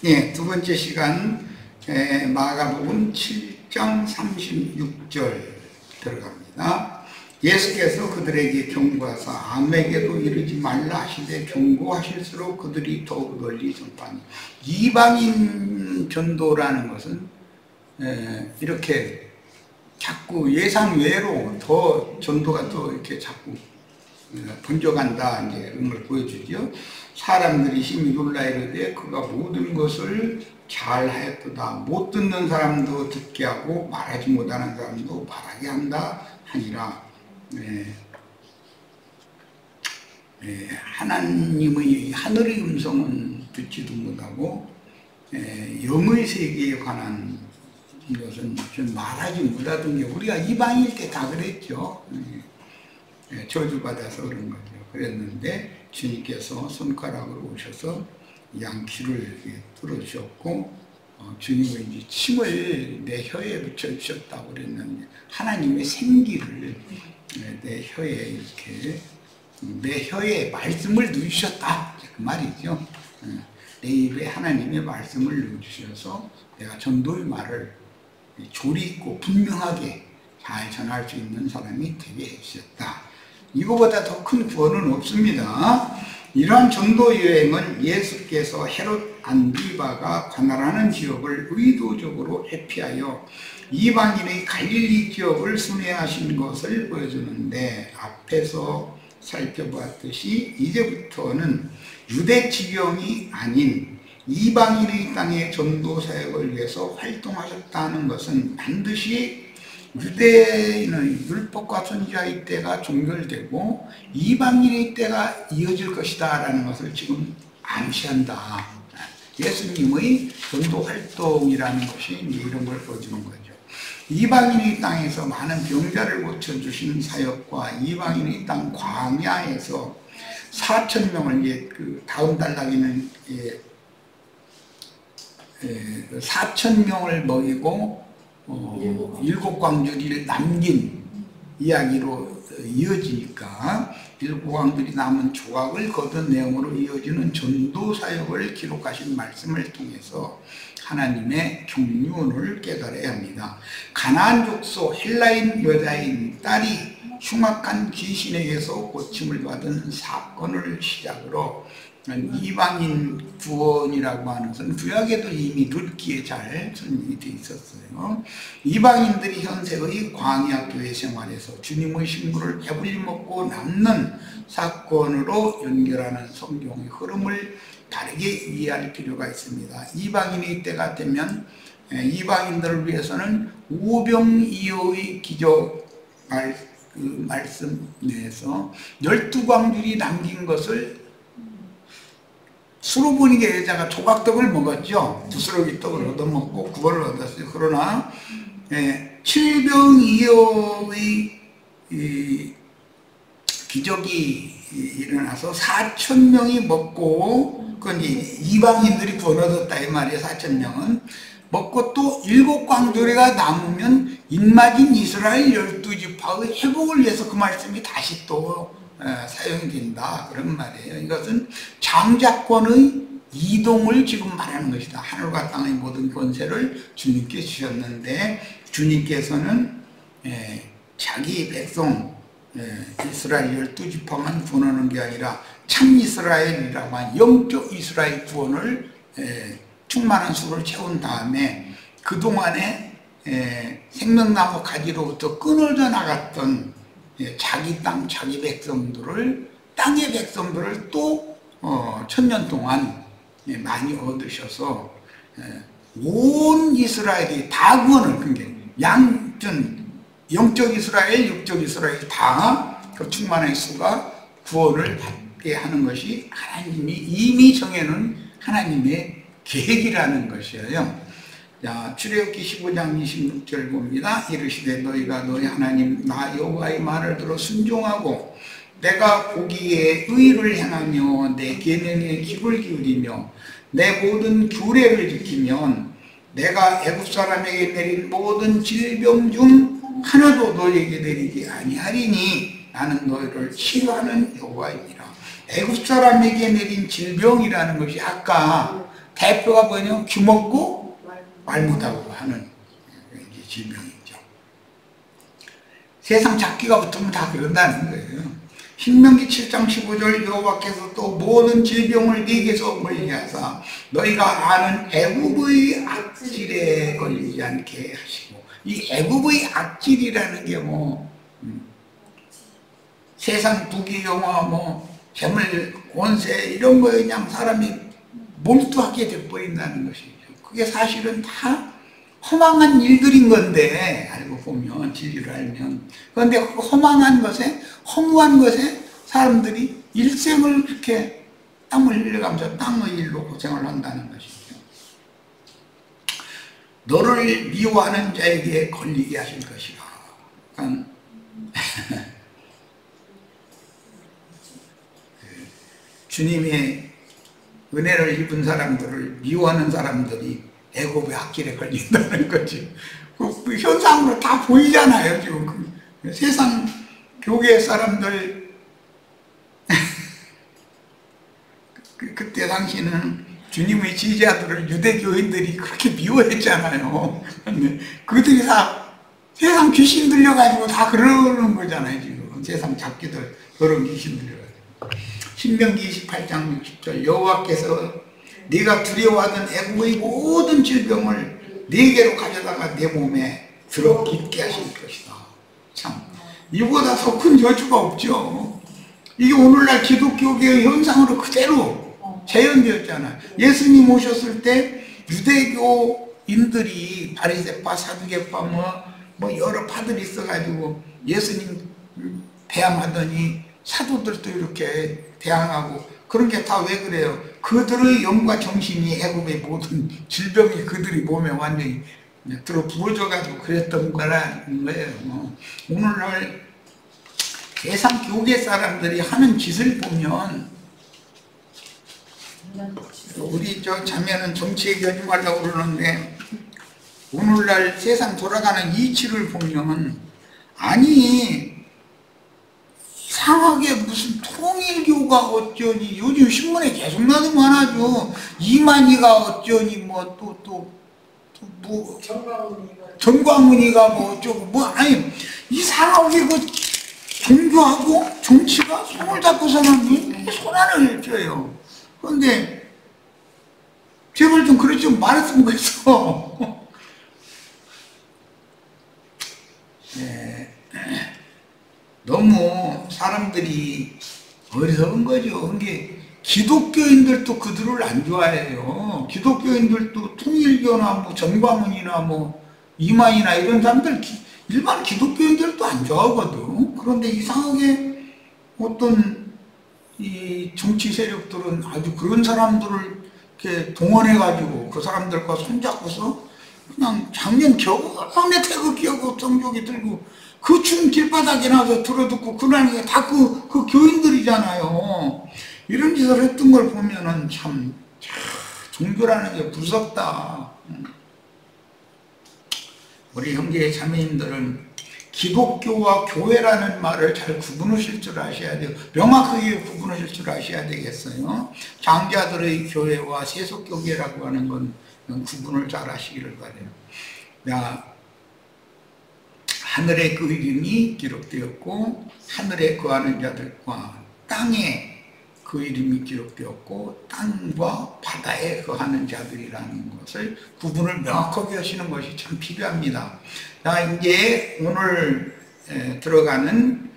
예, 두 번째 시간 마가복음 7장 36절 들어갑니다. 예수께서 그들에게 경고하사 아무에게도 이르지 말라 하시되 경고하실수록 그들이 더욱 널리 전파하니, 이방인 전도라는 것은 이렇게 자꾸 예상 외로 더 전도가 또 이렇게 자꾸 번져간다, 이제 그런 걸 보여주죠. 사람들이 심히 놀라 이르되 그가 모든 것을 잘하였도다. 못 듣는 사람도 듣게 하고 말하지 못하는 사람도 말하게 한다 하니라. 하나님의 하늘의 음성은 듣지도 못하고 영의 세계에 관한 것은 좀 말하지 못하던 게, 우리가 이방일 때 다 그랬죠. 저주받아서 그런 거죠. 그랬는데 주님께서 손가락으로 오셔서 양귀를 뚫어주셨고, 주님은 이제 침을 내 혀에 붙여주셨다고 그랬는데, 하나님의 생기를 내 혀에 이렇게, 내 혀에 말씀을 넣으셨다, 그 말이죠. 내 입에 하나님의 말씀을 넣어주셔서 내가 전도의 말을 조리 있고 분명하게 잘 전할 수 있는 사람이 되게 해주셨다. 이거보다 더 큰 구원은 없습니다. 이러한 전도 여행은 예수께서 헤롯 안디바가 관할하는 지역을 의도적으로 회피하여 이방인의 갈릴리 지역을 순회하신 것을 보여주는데, 앞에서 살펴보았듯이 이제부터는 유대 지경이 아닌 이방인의 땅의 전도 사역을 위해서 활동하셨다는 것은 반드시 유대인의 율법과 선지자의 때가 종결되고 이방인의 때가 이어질 것이다 라는 것을 지금 암시한다. 예수님의 전도 활동이라는 것이 이런 걸 보여주는 거죠. 이방인의 땅에서 많은 병자를 고쳐주신 사역과 이방인의 땅 광야에서 4,000명을, 이제 그 다음 단락에는 4,000명을 먹이고 일곱 광주리를 남긴 이야기로 이어지니까, 일곱 광주리 남은 조각을 거둔 내용으로 이어지는 전도 사역을 기록하신 말씀을 통해서 하나님의 경륜을 깨달아야 합니다. 가나안 족속 헬라인 여자인 딸이 흉악한 귀신에게서 고침을 받은 사건을 시작으로 이방인 구원이라고 하는 것은 구약에도 이미 룻기에 잘 설명이 되어 있었어요. 이방인들이 현세의 광야 교회 생활에서 주님의 신부를 배불리 먹고 남는 사건으로 연결하는 성경의 흐름을 다르게 이해할 필요가 있습니다. 이방인의 때가 되면 이방인들을 위해서는 오병이어의 기적 말씀 내에서 12광줄이 남긴 것을 수로보니게 여자가 조각떡을 먹었죠. 부스러기 떡을 얻어먹고 구원을 얻었어요. 그러나 7병이어의 기적이 일어나서 4,000명이 먹고, 그건 이방인들이 구원 얻었다 이 말이에요. 4,000명은 먹고 또 7광주리가 남으면 인마진 이스라엘 12지파의 회복을 위해서 그 말씀이 다시 또 사용이 된다, 그런 말이에요. 이것은 장자권의 이동을 지금 말하는 것이다. 하늘과 땅의 모든 권세를 주님께 주셨는데, 주님께서는 자기 백성 이스라엘 12지파만 구원하는 게 아니라 참 이스라엘이라고 한 영적 이스라엘 구원을 충만한 수를 채운 다음에, 그동안에 생명나무 가지로부터 끊어져 나갔던 자기 땅, 자기 백성들을, 땅의 백성들을 또 1,000년 동안 많이 얻으셔서 온 이스라엘이 다 구원을, 그러니까 양전 영적 이스라엘, 육적 이스라엘 다 그 충만한 수가 구원을 받게 하는 것이 하나님이 이미 정해놓은 하나님의 계획이라는 것이에요. 자, 출애굽기 15장 26절 봅니다. 이르시되 너희가 너희 하나님 나 여호와의 말을 들어 순종하고 내가 보기에 의를 행하며 내 계명에 귀를 기울이며 내 모든 규례를 지키면 내가 애굽 사람에게 내린 모든 질병 중 하나도 너희에게 내리지 아니하리니 나는 너희를 치료하는 여호와이니라. 애굽 사람에게 내린 질병이라는 것이 아까 대표가 뭐냐면 귀먹고 말 못하고 하는 질병이죠. 세상 잡기가 붙으면 다 그런다는 거예요. 신명기 7장 15절 여호와께서 또 모든 질병을 네게서 멀리 하사 너희가 아는 애굽의 악질에 걸리지 않게 하시고, 이 애굽의 악질이라는 게 세상 부귀 영화 재물 권세 이런 거에 그냥 사람이 몰두하게 돼버린다는 것이죠. 그게 사실은 다 허망한 일들인 건데, 알고 보면, 진리를 알면. 그런데 그 허망한 것에, 허무한 것에 사람들이 일생을 그렇게 땀을 흘려가면서 땅의 일로 고생을 한다는 것이죠. 너를 미워하는 자에게 걸리게 하실 것이라. 그러니까 주님의 은혜를 입은 사람들을 미워하는 사람들이 애굽의 악질에 걸린다는 거지. 그 현상으로 다 보이잖아요, 지금. 세상 교계 사람들, 그때 당시는 주님의 지지자들을 유대교인들이 그렇게 미워했잖아요. 근데 그들이 다 세상 귀신 들려가지고 다 그러는 거잖아요, 지금. 세상 잡기들, 그런 귀신 들려가지고. 신명기 28장 60절 여호와께서 네가 두려워하던 애굽의 모든 질병을 네게로 가져다가 내 몸에 들어 깊게 하실 것이다. 참, 이보다 더 큰 저주가 없죠. 이게 오늘날 기독교계의 현상으로 그대로 재현되었잖아요. 예수님 오셨을 때 유대교인들이 바리새파, 사두개파 뭐 여러 파들이 있어가지고 예수님 대항하더니 사도들도 이렇게 대항하고, 그런 게 다 왜 그래요? 그들의 영과 정신이 애굽의 모든 질병이 그들이 몸에 완전히 들어 부어져가지고 그랬던 거라는 거예요. 오늘날 세상 교계 사람들이 하는 짓을 보면, 우리 저 자매는 정치 얘기하지 말라고 그러는데, 오늘날 세상 돌아가는 이치를 보면, 아니 이상하게 무슨 통일교가 어쩌니, 요즘 신문에 계속 나도만 하죠. 이만희가 어쩌니 전광훈이가 뭐 어쩌고 아니 이상하게 그 종교하고 정치가 손을 잡고서는 손안을 쪄요. 그런데 제발 좀 그래 좀 말했으면 그랬어. 네. 너무 사람들이 어리석은 거죠. 그게 기독교인들도 그들을 안 좋아해요. 기독교인들도 통일교나 전광훈이나 이만희나 이런 사람들, 일반 기독교인들도 안 좋아하거든. 그런데 이상하게 어떤 이 정치 세력들은 아주 그런 사람들을 이렇게 동원해가지고 그 사람들과 손잡고서 그냥 작년 겨우내 태극기하고 성조기 들고 그 춤 길바닥에 나서 들어듣고 그날 다 그 교인들이잖아요. 이런 짓을 했던 걸 보면은 참 종교라는 게 무섭다. 우리 형제 자매님들은 기독교와 교회라는 말을 잘 구분하실 줄 아셔야 돼요. 명확하게 구분하실 줄 아셔야 되겠어요. 장자들의 교회와 세속교계라고 하는 건 구분을 잘 하시기를 바라요. 하늘에 그 이름이 기록되었고 하늘에 거하는 자들과 땅에 그 이름이 기록되었고 땅과 바다에 거하는 자들이라는 것을 구분을 명확하게 하시는 것이 참 필요합니다. 자, 이제 오늘 들어가는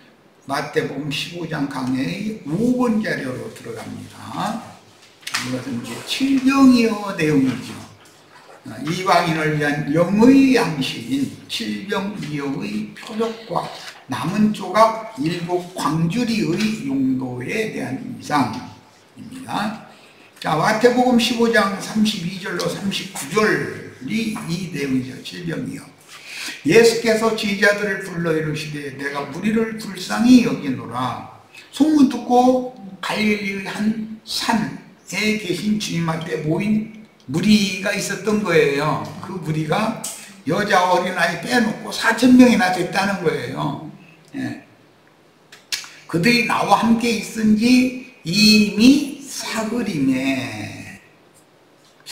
마태복음 15장 강해의 5번 자료로 들어갑니다. 이것은 이제 칠병이어 내용이죠. 이방인을 위한 영의 양식인 칠병이어의 표적과 남은 조각 7 광주리의 용도에 대한 이상입니다. 자, 마태복음 15장 32절로 39절이 이 내용이죠. 칠병이요. 예수께서 제자들을 불러 이르시되 내가 무리를 불쌍히 여기노라. 소문 듣고 갈릴리의 한 산에 계신 주님 앞에 모인 무리가 있었던 거예요. 그 무리가 여자 어린아이 빼놓고 4,000명이나 됐다는 거예요. 예. 그들이 나와 함께 있은 지 이미 사흘이네.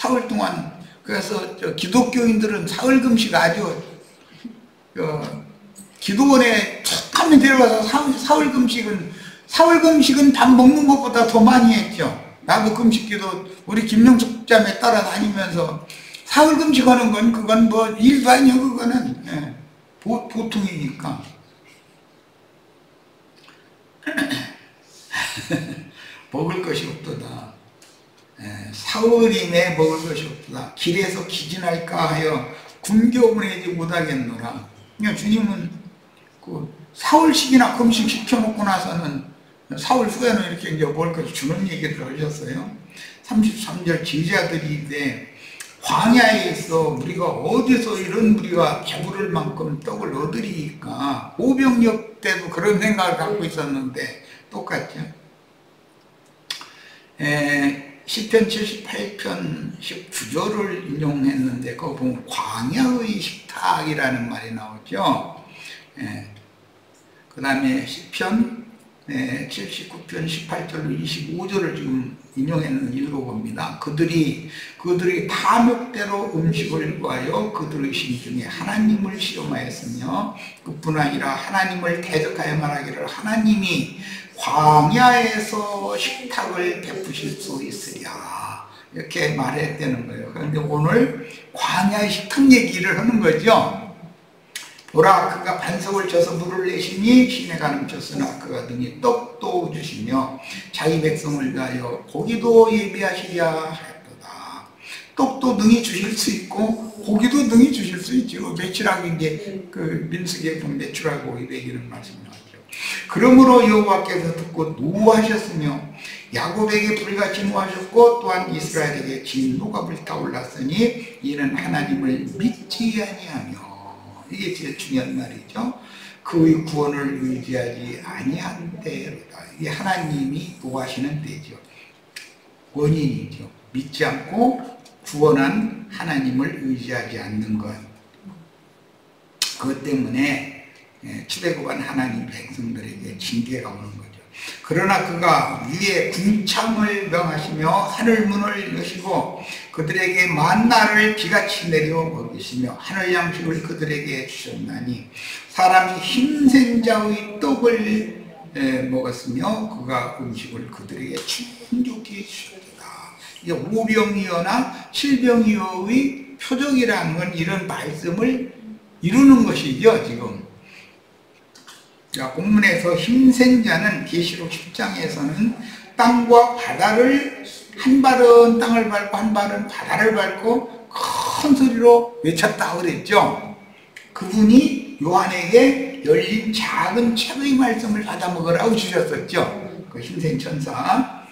사흘 동안. 그래서 기독교인들은 사흘 금식 아주 기도원에 툭 하면 데려가서 사흘 금식은 밥 먹는 것보다 더 많이 했죠. 나도 금식기도 우리 김영숙 자매 따라다니면서 사흘 금식하는 건 그건 뭐 일도 아니요. 그거는 예, 보통이니까. 먹을 것이 없도다. 사흘이내 먹을 것이 없도다. 길에서 기진할까 하여 굶겨 보내지 못하겠노라. 그러니까 주님은 그 사흘씩이나 금식 시켜놓고 나서는 사흘 후에는 이렇게 이제 먹을 것을 주는 얘기를 하셨어요. 33절 제자들이 이제 광야에 있어 우리가 어디서 이런 우리가 배부를 만큼 떡을 얻으리까. 오병이어 때도 그런 생각을 갖고 있었는데 똑같죠. 시편 78편 19절을 인용했는데 그거 보면 광야의 식탁이라는 말이 나오죠. 그 다음에 시편 79편 18절로 25절을 지금 인용했는 이유로 봅니다. 그들이 탐욕대로 음식을 구하여 그들의 심중에 하나님을 시험하였으며 그뿐 아니라 하나님을 대적하여 말하기를 하나님이 광야에서 식탁을 베푸실 수 있으랴 이렇게 말했다는 거예요. 그런데 오늘 광야의 식탁 얘기를 하는 거죠. 보라 그가 반석을 쳐서 물을 내시니 시내가 넘쳤으나 그가 능히 떡도 주시며 자기 백성을 위하여 고기도 예비하시랴 하였도다. 떡도 능히 주실 수 있고 고기도 능히 주실 수 있죠. 매출하고 이제 그 민수기에 보면 매출하고 이런 말씀이 나왔죠. 그러므로 여호와께서 듣고 노하셨으며 야곱에게 불같이 노하셨고 또한 이스라엘에게 진노가 불타올랐으니 이는 하나님을 믿지 아니하며. 이게 제일 중요한 말이죠. 그의 구원을 의지하지 아니한 때로다. 이게 하나님이 노하시는 때죠. 원인이죠. 믿지 않고 구원한 하나님을 의지하지 않는 것. 그것 때문에 출애굽한 하나님 백성들에게 징계가 오는 거죠. 그러나 그가 위에 궁창을 명하시며 하늘 문을 여시고 그들에게 만나를 비같이 내려 먹이시며 하늘 양식을 그들에게 주셨나니 사람이 힘센 자의 떡을 먹었으며 그가 음식을 그들에게 충족히 주셨다. 이게 오병이어나 칠병이어의 표적이라는 건 이런 말씀을 이루는 것이죠. 지금 본문에서 힘센 자는 계시록 10장에서는 땅과 바다를 한 발은 땅을 밟고 한 발은 바다를 밟고 큰 소리로 외쳤다 그랬죠. 그분이 요한에게 열린 작은 책의 말씀을 받아 먹으라고 주셨었죠. 그 힘센 천사.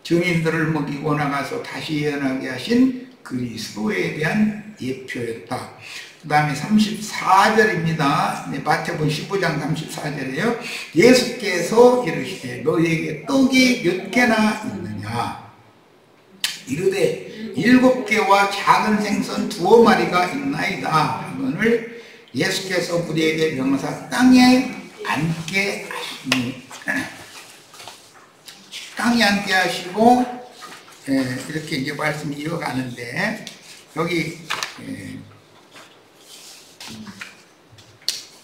증인들을 먹이고 나가서 다시 예언하게 하신 그리스도에 대한 예표였다. 그 다음에 34절입니다. 마태복음 15장 34절이에요. 예수께서 이르시되 너희에게 떡이 몇 개나 있느냐. 이르되 7개와 작은 생선 2마리가 있나이다. 이거를 예수께서 우리에게 명하사 땅에 앉게 하시니 땅에 앉게 하시고 이렇게 이제 말씀이 이어가는데 여기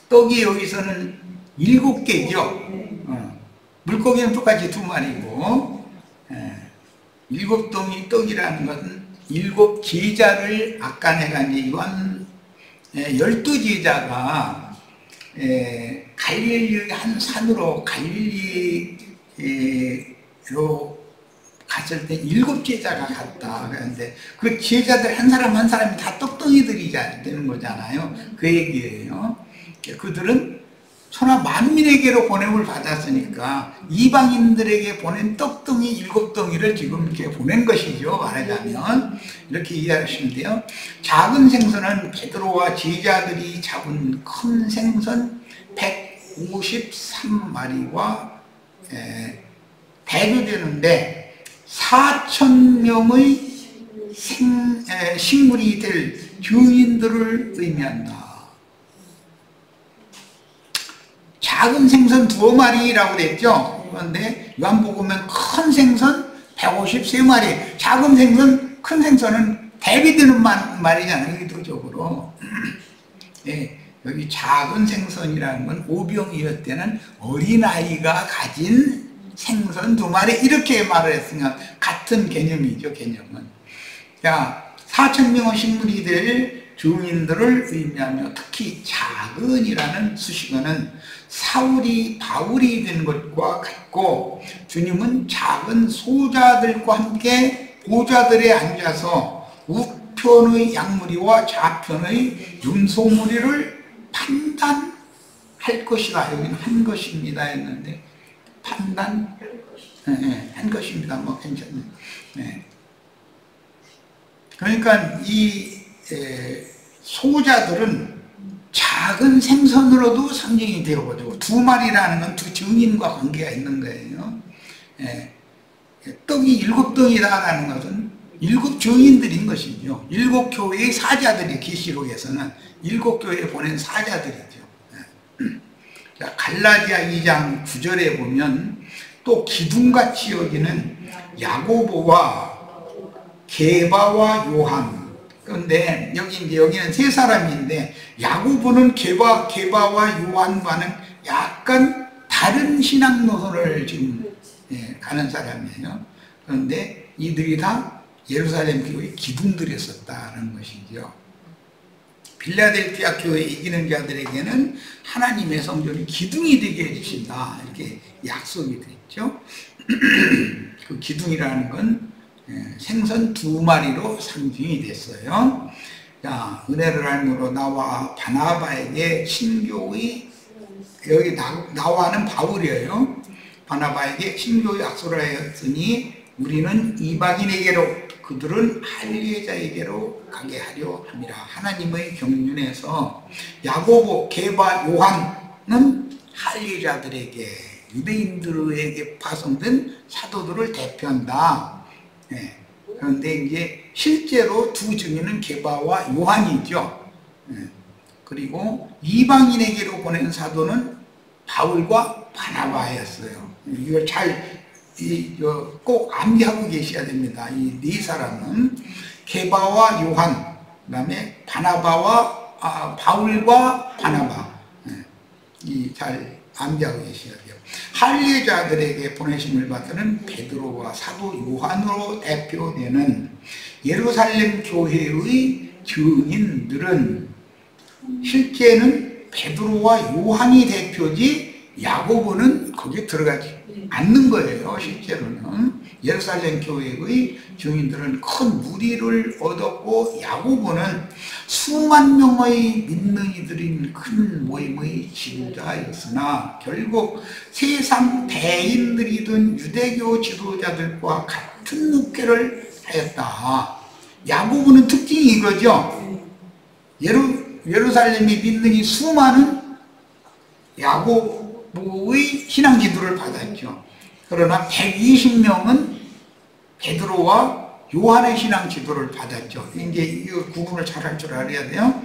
떡이 여기서는 7개죠. 물고기는 똑같이 2마리고 7동이 떡이라는 것은 7제자를 아까 내가 이제 요한 12제자가 갈릴리 한 산으로 갈릴리로 갔을 때 7제자가 갔다. 그런데 그 제자들 한 사람 한 사람이 다 떡덩이들이 되는 거잖아요. 그 얘기예요. 그들은 천하 만민에게로 보냄을 받았으니까 이방인들에게 보낸 떡덩이 7덩이를 지금 이렇게 보낸 것이죠. 말하자면 이렇게 이해하시면 돼요. 작은 생선은 베드로와 제자들이 잡은 큰 생선 153마리와 대조되는데 4,000명의 식물이 될 증인들을 의미한다. 작은 생선 2마리라고 그랬죠. 그런데 요한복음은 큰 생선 153마리, 작은 생선 큰 생선은 대비되는 말이잖아요, 의도적으로. 예, 여기 작은 생선이라는 건 오병이어때는 어린아이가 가진 생선 2마리 이렇게 말을 했으니까 같은 개념이죠, 개념은. 자, 4,000명의 식물이 될 증인들을 의미하며 특히 작은이라는 수식어는 사울이 바울이 된 것과 같고, 주님은 작은 소자들과 함께 보좌들에 앉아서 우편의 양무리와 좌편의 윤소무리를 판단할 것이다. 여기는 한 것입니다 했는데 판단 한 것입니다. 뭐 괜찮네요. 네. 그러니까 이 소자들은 작은 생선으로도 상징이 되어가지고 2마리라는 건 2 증인과 관계가 있는 거예요. 떡이 7덩이다라는 것은 7 증인들인 것이죠. 7 교회의 사자들이, 계시록에서는 7 교회에 보낸 사자들이죠. 자, 갈라디아 2장 9절에 보면 또 기둥같이 여기는 야고보와 게바와 요한. 그런데 여기는 3사람인데 야고보는 게바와 요한과는 약간 다른 신앙 노선을 지금 가는 사람이에요. 그런데 이들이 다 예루살렘 교회의 기둥들이었었다는 것이죠. 빌라델피아 교회에 이기는 자들에게는 하나님의 성전이 기둥이 되게 해주신다, 이렇게 약속이 됐죠. 그 기둥이라는 건 생선 2마리로 상징이 됐어요. 자, 은혜를 알므로 나와 바나바에게 신교의, 여기 나와는 바울이에요. 바나바에게 신교의 약속을 하였으니 우리는 이방인에게로, 그들은 할례자에게로 가게 하려 함이라. 하나님의 경륜에서 야고보, 게바, 요한은 할례자들에게, 유대인들에게 파송된 사도들을 대표한다. 그런데 이제 실제로 2 증인은 게바와 요한이죠. 그리고 이방인에게로 보낸 사도는 바울과 바나바였어요. 이걸 꼭 암기하고 계셔야 됩니다. 이 4사람은 게바와 요한, 그 다음에 바울과 바나바, 잘 암기하고 계셔야 돼요. 할례자들에게 보내심을 받는 베드로와 사도 요한으로 대표되는 예루살렘 교회의 증인들은 실제는 베드로와 요한이 대표지 야고보는 거기에 들어가지 않는 거예요. 실제로는 예루살렘 교회의 증인들은 큰 무리를 얻었고, 야고보는 수만 명의 믿는 이들인 큰 모임의 지도자였으나 결국 세상 대인들이든 유대교 지도자들과 같은 묵회를 하였다. 야고보는 특징이 이거죠. 예루살렘이 믿는 이 수많은 야고보의 신앙 지도를 받았죠. 그러나 120명은 베드로와 요한의 신앙 지도를 받았죠. 이제 이 구분을 잘 할 줄 알아야 돼요.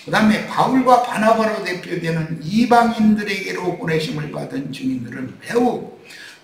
그 다음에 바울과 바나바로 대표되는 이방인들에게로 보내심을 받은 증인들은 매우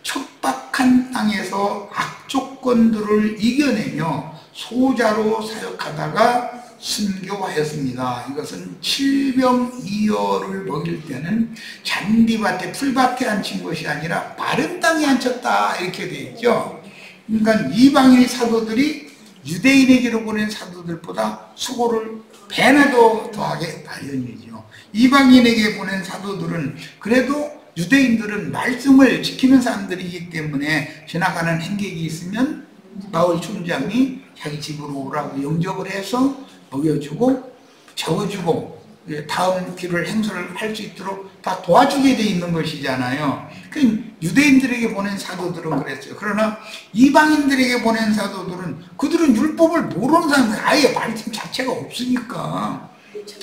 척박한 땅에서 악조건들을 이겨내며 소자로 사역하다가 순교하였습니다. 이것은 칠병이어를 먹일 때는 잔디밭에 풀밭에 앉힌 것이 아니라 마른 땅에 앉혔다, 이렇게 되어 있죠. 그러니까 이방인 사도들이 유대인에게로 보낸 사도들보다 수고를 배나 더하게 마련이죠. 이방인에게 보낸 사도들은 그래도 유대인들은 말씀을 지키는 사람들이기 때문에 지나가는 행객이 있으면 바울 총장이 자기 집으로 오라고 영접을 해서 먹여주고 재워주고 다음 길을 행선을 할 수 있도록 다 도와주게 돼 있는 것이잖아요. 그 유대인들에게 보낸 사도들은 그랬어요. 그러나 이방인들에게 보낸 사도들은 그들은 율법을 모르는 사람들, 아예 말씀 자체가 없으니까.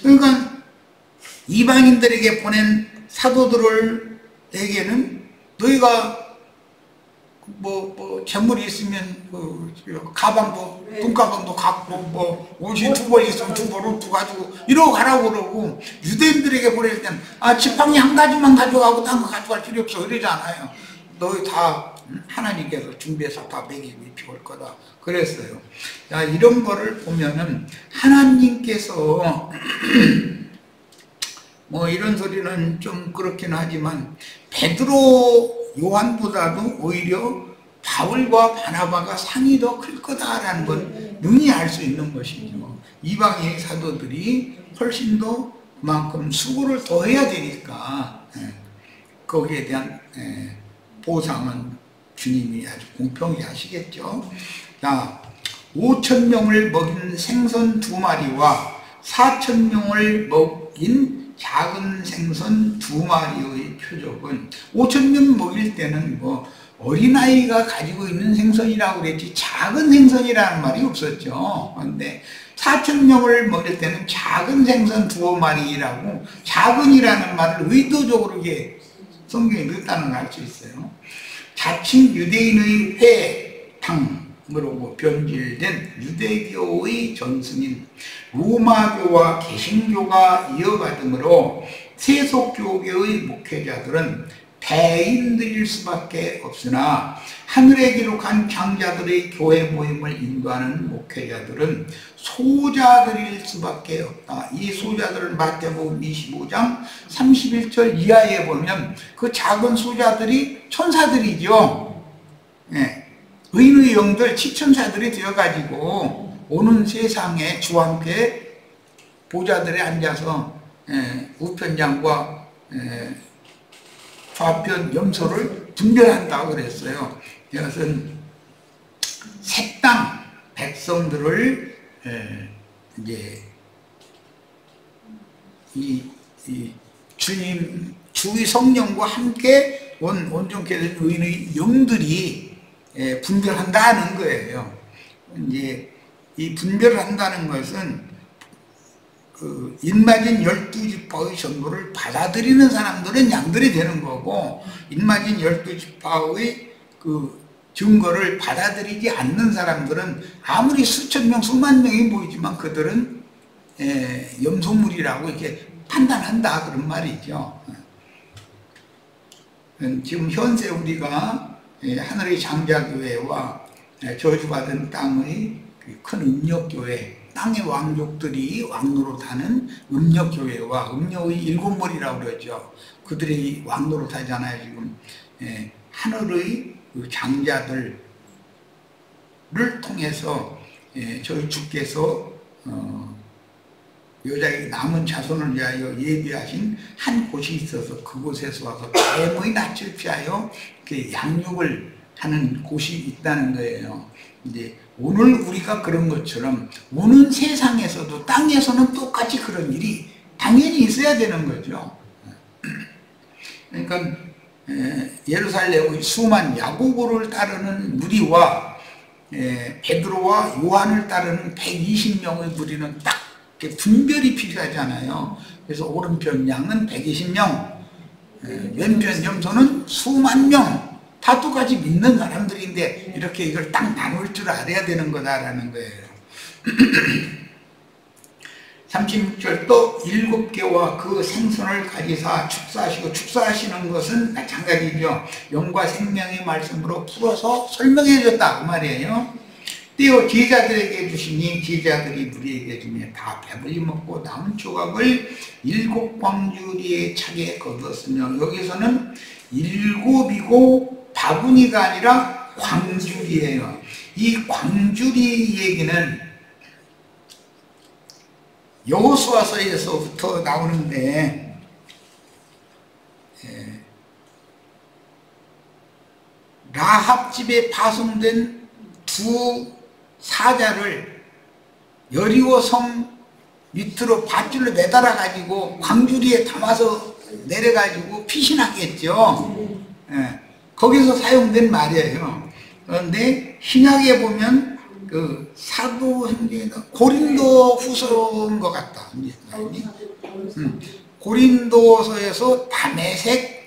그러니까 이방인들에게 보낸 사도들에게는 너희가 재물이 있으면 가방도 돈가방도 갖고 옷이 2벌 있으면 2벌 옷도 가지고 이러고 가라고 그러고, 유대인들에게 보낼 때는 지팡이 한 가지만 가져가고 딴 거 가져갈 필요 없어 이러잖아요. 너희 다 하나님께서 준비해서 다 먹이고 입혀올 거다 그랬어요. 자, 이런 거를 보면은 하나님께서 뭐 이런 소리는 좀 그렇긴 하지만 베드로 요한보다도 오히려 바울과 바나바가 상이 더 클 거다라는 건 능히 알 수 있는 것이죠. 이방인 사도들이 훨씬 더 그만큼 수고를 더 해야 되니까 거기에 대한 보상은 주님이 아주 공평히 하시겠죠. 자, 5,000명을 먹인 생선 2마리와 4,000명을 먹인 작은 생선 2마리의 표적은 5,000명 먹일 때는 뭐 어린아이가 가지고 있는 생선이라고 그랬지 작은 생선이라는 말이 없었죠. 그런데 4,000명을 먹일 때는 작은 생선 2마리라고 작은이라는 말을 의도적으로 이게 성경에 넣었다는 걸 알 수 있어요. 자칭 유대인의 회당으로 변질된 유대교의 전승인 로마교와 개신교가 이어가므로 세속교계의 목회자들은 대인들일 수밖에 없으나 하늘에 기록한 장자들의 교회 모임을 인도하는 목회자들은 소자들일 수밖에 없다. 이 소자들은 마태복음 25장 31절 이하에 보면 그 작은 소자들이 천사들이죠. 의인의 영들 치천사들이 되어가지고 오는 세상에 주와 함께 보좌들에 앉아서 우편장과 좌편 염소를 분별한다고 그랬어요. 이것은 새 땅 백성들을 이제 이 주님 주의 성령과 함께 온전케 된 의인의 영들이 분별한다는 거예요. 이제 이 분별을 한다는 것은 그 인마진 12지파의 전부를 받아들이는 사람들은 양들이 되는 거고 인마진 12지파의 그 증거를 받아들이지 않는 사람들은 아무리 수천 명 수만 명이 모이지만 그들은 염소물이라고 이렇게 판단한다 그런 말이죠. 지금 현재 우리가 하늘의 장자교회와 저주받은 땅의 큰 음력교회 땅의 왕족들이 왕노릇하는 음력교회와 음력의 7머리라고 그러죠. 그들이 왕노릇하잖아요. 지금 하늘의 그 장자들을 통해서 저희 주께서 여자의 남은 자손을 위하여 예비하신 한 곳이 있어서 그곳에서 와서 뱀의 낯을 피하여 양육을 하는 곳이 있다는 거예요. 이제 오늘 우리가 그런 것처럼 오는 세상에서도 땅에서는 똑같이 그런 일이 당연히 있어야 되는 거죠. 그러니까 예루살렘의 수만 야고보를 따르는 무리와 베드로와 요한을 따르는 120명의 무리는 딱 분별이 필요하잖아요. 그래서 오른편 양은 120명, 왼편 염소는 수만 명. 다 똑같이 믿는 사람들인데 이렇게 이걸 딱 나눌 줄 알아야 되는 거다라는 거예요. 36절 또 7개와 그 생선을 가지사 축사하시고 축사하시는 것은 마찬가지죠. 영과 생명의 말씀으로 풀어서 설명해 줬다 그 말이에요. 떼어 제자들에게 주시니 제자들이 무리에게 주며 다 배불리 먹고 남은 조각을 7광주리에 차게 거두었으며 여기서는 7이고 바구니가 아니라 광주리예요. 이 광주리 얘기는 여호수아서에서부터 나오는데 라합 집에 파송된 두 사자를 여리고 성 밑으로 밧줄로 매달아 가지고 광주리에 담아서 내려 가지고 피신하게 했죠. 거기서 사용된 말이에요. 그런데 신약에 보면 그 사도행전에 고린도 후서인 것 같다. 고린도서에서 다메섹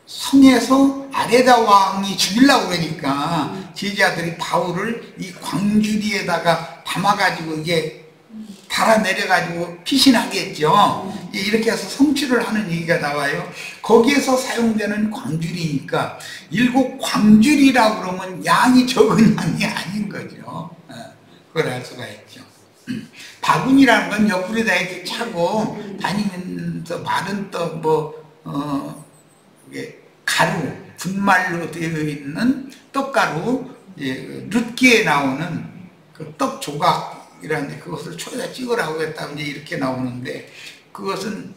성에서 아레다 왕이 죽이려고 그러니까 제자들이 바울을 이 광주리에다가 담아가지고 이게 달아내려가지고 피신하겠죠. 이렇게 해서 성취를 하는 얘기가 나와요. 거기에서 사용되는 광줄이니까 일곱 광줄이라고 그러면 양이 적은 양이 아닌 거죠. 그걸 알 수가 있죠. 바구니라는 건 옆구리에다 이렇게 차고 다니면서 마른 떡, 가루, 분말로 되어 있는 떡가루, 룻기에 나오는 그 떡 조각이라는데 그것을 초에다 찍으라고 했다고 이제 이렇게 나오는데 그것은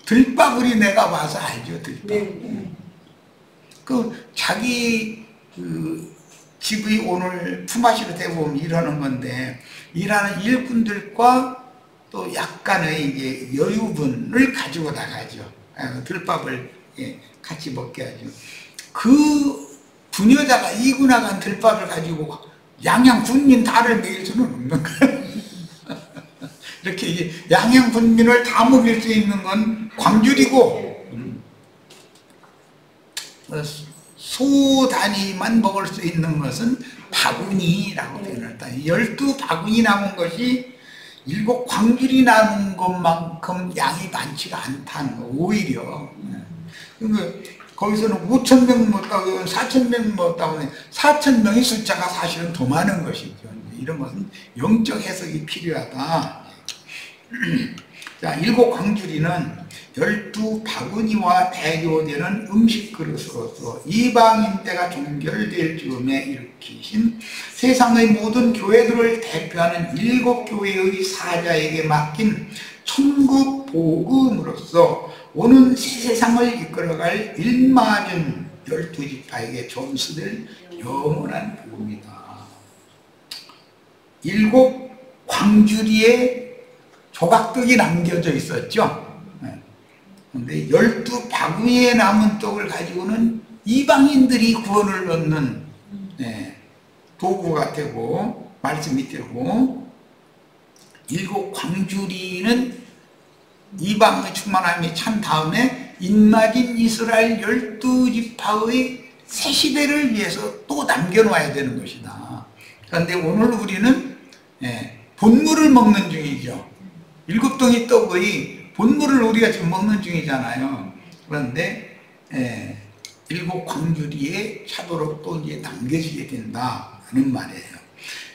들바구니 내가 봐서 알죠, 들바구니. 그 자기 집이 오늘 품앗이로 대보면 일하는 건데 일하는 일꾼들과 또 약간의 이제 여유분을 가지고 나가죠. 들밥을 같이 먹게 하죠. 그 부녀자가 이고 나간 들밥을 가지고 양양군민 다를 먹일 수는 없는 거예요. 이렇게 양양군민을 다 먹일 수 있는 건 광줄이고 소 단위만 먹을 수 있는 것은 바구니라고 표현했다. 12바구니 남은 것이 7 광줄이 남은 것만큼 양이 많지가 않다는 거, 오히려. 그러니까 거기서는 5,000명 먹었다고, 4,000명 먹었다고, 4,000명의 숫자가 사실은 더 많은 것이죠. 이런 것은 영적 해석이 필요하다. 자, 7 광주리는 12바구니와 대조되는 음식 그릇으로서 이방인 때가 종결될 즈음에 일으키신 세상의 모든 교회들을 대표하는 7 교회의 사자에게 맡긴 천국 복음으로서 오는 세상을 이끌어갈 일맞은 12지파에게 전수될 영원한 복음이다. 7 광주리에 조각떡이 남겨져 있었죠. 그런데 12바구니에 남은 떡을 가지고는 이방인들이 구원을 얻는 도구가 되고 말씀이 되고 7 광주리는 이방의 충만함이 찬 다음에 인마진 이스라엘 12지파의 새 시대를 위해서 또 남겨놓아야 되는 것이다. 그런데 오늘 우리는 본물을 먹는 중이죠. 7덩이 떡의 본물을 우리가 지금 먹는 중이잖아요. 그런데 7 광주리에 차도록 또 이제 남겨지게 된다는 말이에요.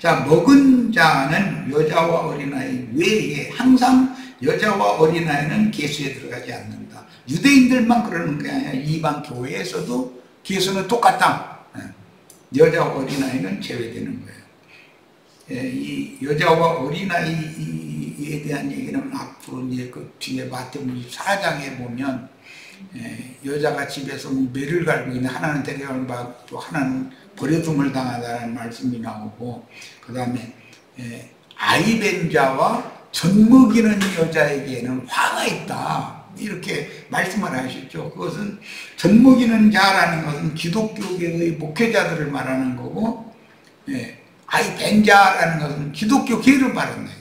자, 먹은 자는 여자와 어린아이 외에 항상 여자와 어린아이는 계수에 들어가지 않는다. 유대인들만 그러는 게 아니라 이방 교회에서도 계수는 똑같다. 여자와 어린아이는 제외되는 거예요. 이 여자와 어린아이에 대한 얘기는 앞으로 이제 그 뒤에 마태복음 4장에 보면 여자가 집에서 매를 갈고 있는 하나는 데려가는 바 또 하나는 버려둠을 당하다는 말씀이 나오고 그 다음에 아이 뵌 자와 젖먹이는 여자에게는 화가 있다 이렇게 말씀을 하셨죠. 그것은 젖먹이는 자라는 것은 기독교계의 목회자들을 말하는 거고 아이 뵌 자라는 것은 기독교 계를 말하는 거예요.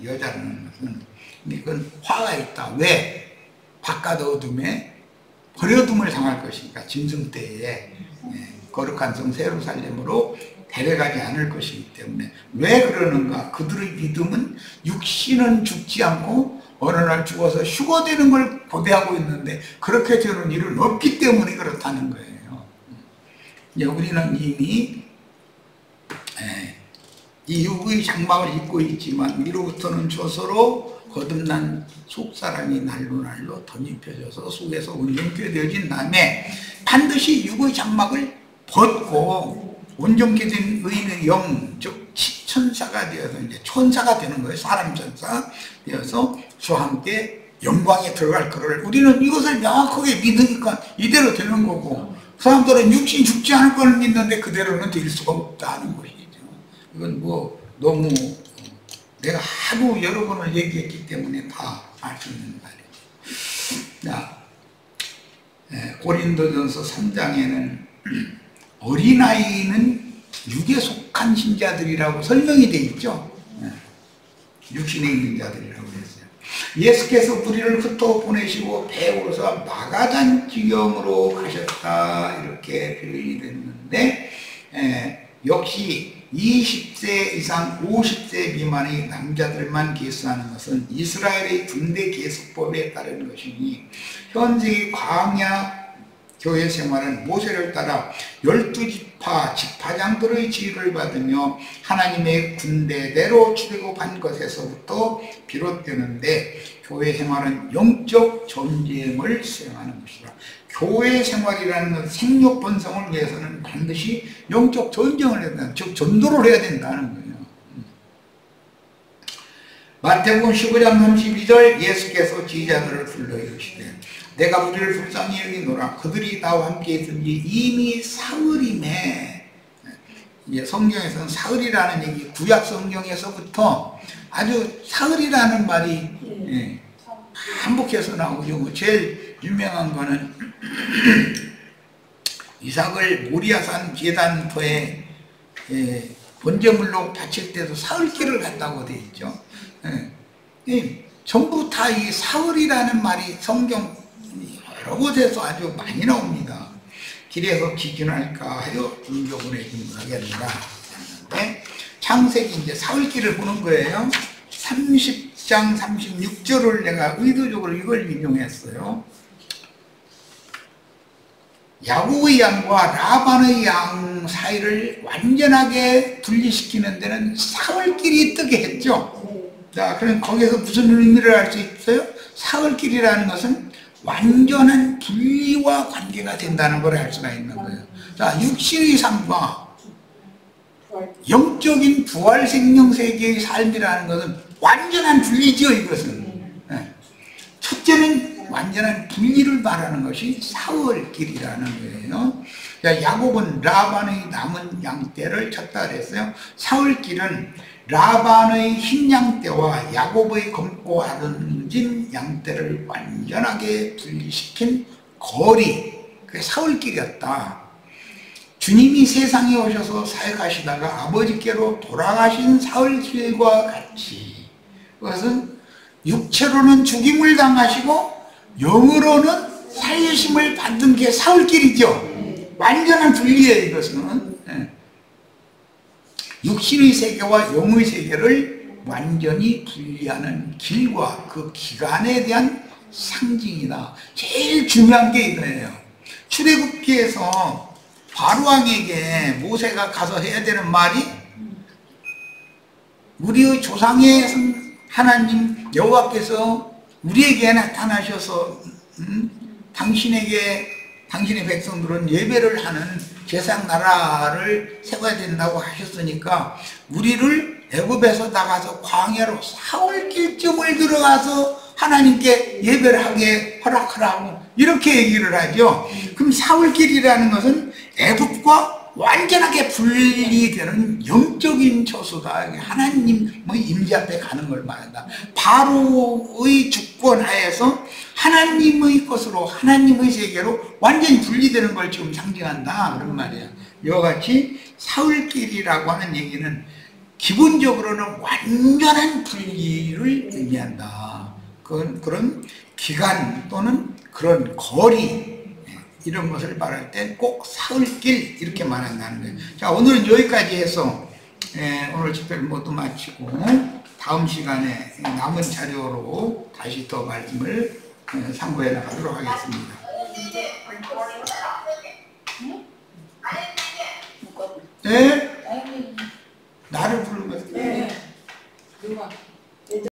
여자라는 것은. 근데 그건 화가 있다. 왜? 바깥 어둠에 버려둠을 당할 것이니까 짐승 때에 거룩한 성 예루살렘으로 데려가지 않을 것이기 때문에. 왜 그러는가? 그들의 믿음은 육신은 죽지 않고 어느 날 죽어서 휴거되는 걸 고대하고 있는데 그렇게 되는 일은 없기 때문에 그렇다는 거예요. 이제 우리는 이미 이 육의 장막을 입고 있지만 위로부터는 저서로 거듭난 속사람이 날로 덧입혀져서 속에서 온전케 되어진 다음에 반드시 육의 장막을 벗고 온전케 된 의인의 영, 즉 천사가 되어서 이제 천사가 되는 거예요. 사람 천사 되어서 주와 함께 영광에 들어갈 거를 우리는 이것을 명확하게 믿으니까 이대로 되는 거고 사람들은 육신이 죽지 않을 걸 믿는데 그대로는 될 수가 없다는 것이죠. 이건 뭐 너무 내가 하도 여러 번을 얘기했기 때문에 다 알 수 있는 말이에요. 자, 고린도전서 3장에는 어린아이는 육에 속한 신자들이라고 설명이 되어 있죠. 육신에 있는 자들이라고 했어요. 예수께서 우리를 흩어 보내시고 배우로서 마가단 지경으로 가셨다 이렇게 표현이 됐는데 역시 20세 이상 50세 미만의 남자들만 계수하는 것은 이스라엘의 군대 계수법에 따른 것이니 현재의 광야 교회 생활은 모세를 따라 12지파 지파장들의 지휘를 받으며 하나님의 군대대로 출애굽한 것에서부터 비롯되는데 교회 생활은 영적 전쟁을 수행하는 것이다. 교회 생활이라는 것, 생육 번성을 위해서는 반드시 영적 전쟁을 해야 된다. 즉 전도를 해야 된다는 거예요. 마태복음 15장 32절 예수께서 지휘자들을 불러 이르시되 내가 우리를 불쌍히 여기노라. 그들이 나와 함께 있은지 이미 사흘이매. 이제 성경에서는 사흘이라는 얘기, 구약 성경에서부터 아주 사흘이라는 말이 반복해서 나오죠. 뭐 제일 유명한 거는 이삭을 모리아산 제단터에 번제물로 바칠 때도 사흘길을 갔다고 되어 있죠. 전부 다 이 사흘이라는 말이 성경 여러 곳에서 아주 많이 나옵니다. 길에서 기준할까 하여 불교문에 등록하겠느라 하는데 창세기 이제 사흘길을 보는 거예요. 30장 36절을 내가 의도적으로 이걸 인용했어요. 야곱의 양과 라반의 양 사이를 완전하게 분리시키는 데는 사흘길이 뜨게 했죠. 자, 그럼 거기서 무슨 의미를 알 수 있어요? 사흘길이라는 것은 완전한 분리와 관계가 된다는 걸 알 수가 있는 거예요. 자, 육신의 삶과 영적인 부활 생명 세계의 삶이라는 것은 완전한 분리죠, 이것은. 첫째는 완전한 분리를 말하는 것이 사흘길이라는 거예요. 자, 야곱은 라반의 남은 양떼를 쳤다 그랬어요. 사흘길은 라반의 흰 양떼와 야곱의 검고 아름진 양떼를 완전하게 분리시킨 거리, 그게 사흘길이었다. 주님이 세상에 오셔서 사역하시다가 아버지께로 돌아가신 사흘길과 같이 그것은 육체로는 죽임을 당하시고 영으로는 살리심을 받은 게 사흘길이죠. 완전한 분리예요, 이것은. 육신의 세계와 영의 세계를 완전히 분리하는 길과 그 기간에 대한 상징이다. 제일 중요한 게 이거예요. 출애굽기에서 바로왕에게 모세가 가서 해야 되는 말이 우리의 조상의 하나님 여호와께서 우리에게 나타나셔서 당신의 백성들은 예배를 하는 제사장 나라를 세워야 된다고 하셨으니까 우리를 애굽에서 나가서 광야로 사흘길쯤을 들어가서 하나님께 예배를 하게 허락하라고 이렇게 얘기를 하죠. 그럼 사흘길이라는 것은 애굽과 완전하게 분리되는 영적인 처소다. 하나님의 임재 앞에 가는 걸 말한다. 바로의 주권 하에서 하나님의 것으로 하나님의 세계로 완전히 분리되는 걸 지금 상징한다 그런 말이야. 이와 같이 사흘길이라고 하는 얘기는 기본적으로는 완전한 분리를 의미한다. 그런 기간 또는 그런 거리 이런 것을 말할 때 꼭 사흘길 이렇게 말한다는 거예요. 자, 오늘은 여기까지 해서 오늘 집회를 모두 마치고 다음 시간에 남은 자료로 다시 더 말씀을 상고해 나가도록 하겠습니다. 네? 나를 부르는 거예요.